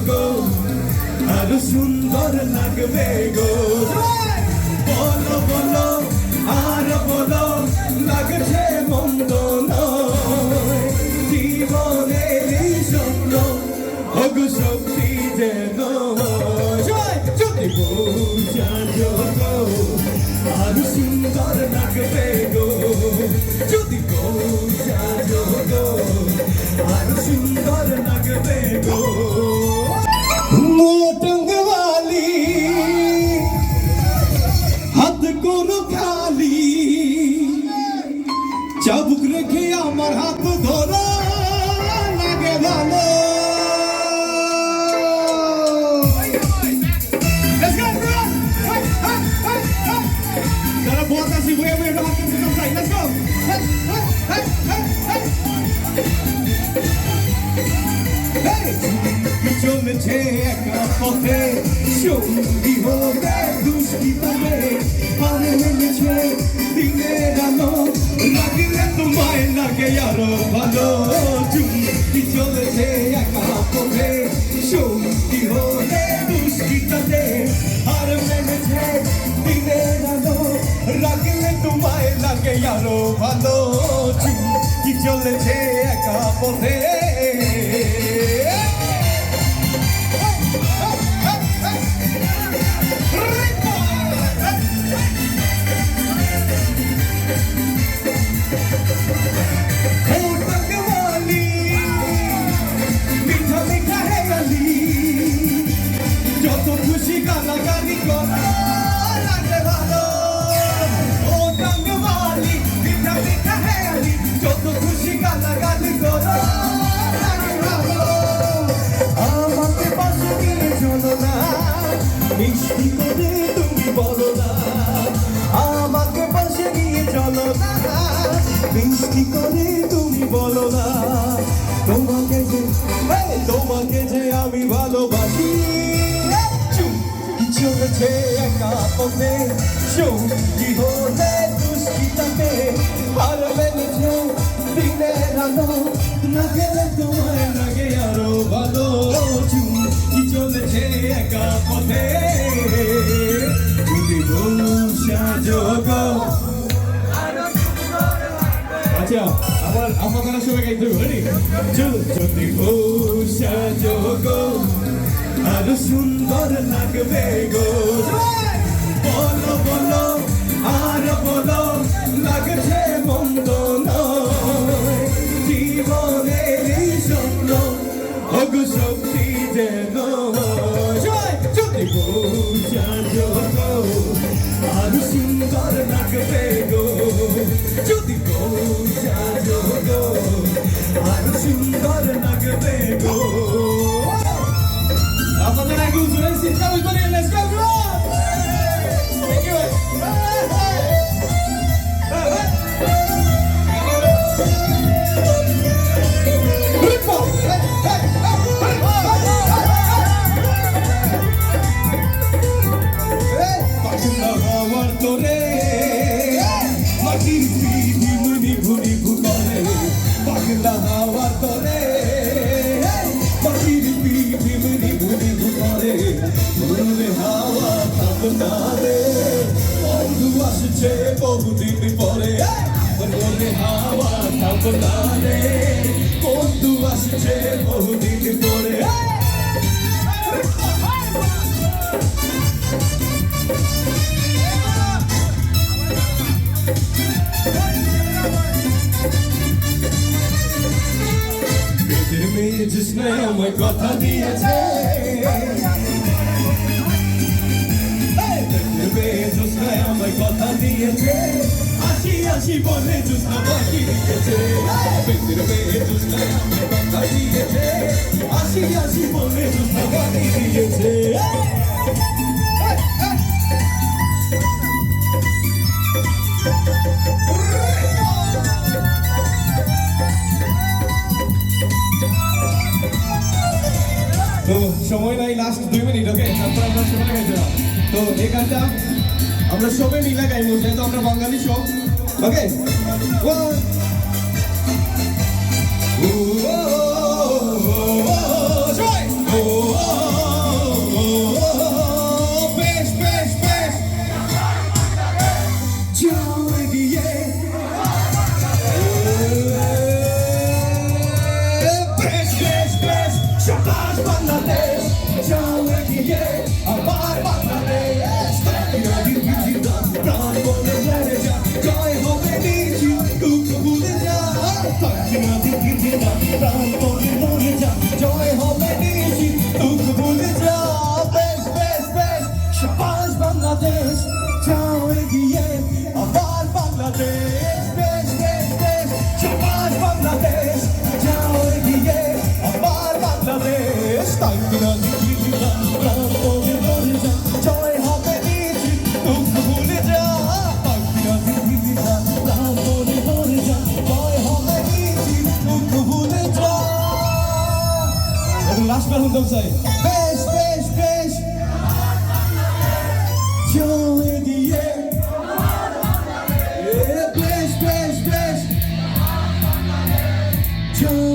গো আরো সুন্দর লাগবে গো বলো বলো আর বলো লাগছে মন্দ নয় জীবনের এই স্বপ্ন ওগো সত্যি যেন যদি বোঝা গো আরো সুন্দর লাগবে গো যদি বোঝা গো আরো সুন্দর লাগবে গো मोटंग वाली हाथ कोनो खाली चाबुक रेखे आमार हाथ धरा लागे भालो Let's go bro যারা বহুত আসি বয়ে বয়ে হাত করতে চাই Let's go চলেছে একা পথে সঙ্গী হবে দুষ্কৃতবে পারে মেলেছে দিনের আলো লাগলে তোমায় লাগে আরো ভালো চুমকি চলেছে একা পথে সঙ্গী হবে দুষ্কৃতবে আর মেলেছে দিনের আলো লাগলে তোমায় লাগে আরো ভালো চুমকি চলেছে একা পথে যত খুশি গালাগালি করো লাগে ভালো ও টাঙ্গওয়ালি মিঠা মিঠা হেয়ালি যত খুশি গালাগালি করো লাগে ভালো আমাকে পাশে নিয়ে চলো না মিষ্টি করে তুমি বলো না আমাকে পাশে নিয়ে চলো না মিষ্টি করে তুমি বলো না তোমাকে যে আমি ভালোবাসি চলেছে একা পথে সঙ্গী হলে দুষ্কৃতাতে আর মেলেছে দিনের আলো লাগলে তোমায় লাগে আরো ভালো চুমকি চলেছে একা পথে যদি বসা যোগ আচ্ছা আবার আপনারা সবাই গাইতে হবে যদি বসা যোগ আরো সুন্দর লাগবে গো বলো বলো আর বলো লাগছে মন্দ নয় জীবনের এই স্বপ্ন ওগো সত্যি যেন যদি বোঝা গো আরো সুন্দর লাগবে গো যদি বোঝা গো আরো সুন্দর লাগবে গো আপনাদের আগে উজুরে সিস্টেম করে let's go bro thank you মাটির পিড়ি ভুনি ভুলে পাগলা হাওয়ার তরে মাটির পিড়ি ভুনি ভুলে ভুলে হাওয়া থামনা রে বন্ধু আসছে বহুদিন পরে বলে হাওয়া থামনা রে বন্ধু আসছে বহুদিন পরে মেয়ে জিসনে আমায় কথা দিয়েছে মেয়ে জিসনে আমায় কথা দিয়েছে আসি আসি বলে জুসনা বাকি দিয়েছে মেয়ে জিসনে আমায় কথা দিয়েছে আসি আসি বলে জুসনা বাকি দিয়েছে তো সময় নাই লাস্ট 2 মিনিট ওকে তারপর আমরা শুরু করে দেব তো এই গানটা আমরা সবাই মিলে গাইবো যেহেতু আমরা বাঙালি সব ওকে ও ও ও ও শাবাশ বাংলাদেশ যাও এগিয়ে আমার বাংলাদেশ তাকিয়ে দিদি দাম প্রাণ বলে লড়ে যা জয় হবে নিশ্চিত দুঃখ ভুলে যা তাকিয়ে দিদি দাম প্রাণ বলে লড়ে যা জয় হবে নিশ্চিত দুঃখ ভুলে যা বেশ বেশ বেশ শাবাশ বাংলাদেশ যাও এগিয়ে আমার বাংলাদেশ বেশ বেশ বেশ শাবাশ বাংলাদেশ যাও এগিয়ে আমার বাংলাদেশ তাকিয়ে দিদি দাম প্রাণ বলে লড়ে যা জয় হবে নিশ্চিত দুঃখ ভুলে যা তাকিয়ে দিদি দাম প্রাণ বলে লড়ে যা জয় হবে নিশ্চিত দুঃখ ভুলে যা এবং লাস্ট বার হুন্দম চাই বেশ বেশ বেশ যাও এগিয়ে বেশ বেশ বেশ যাও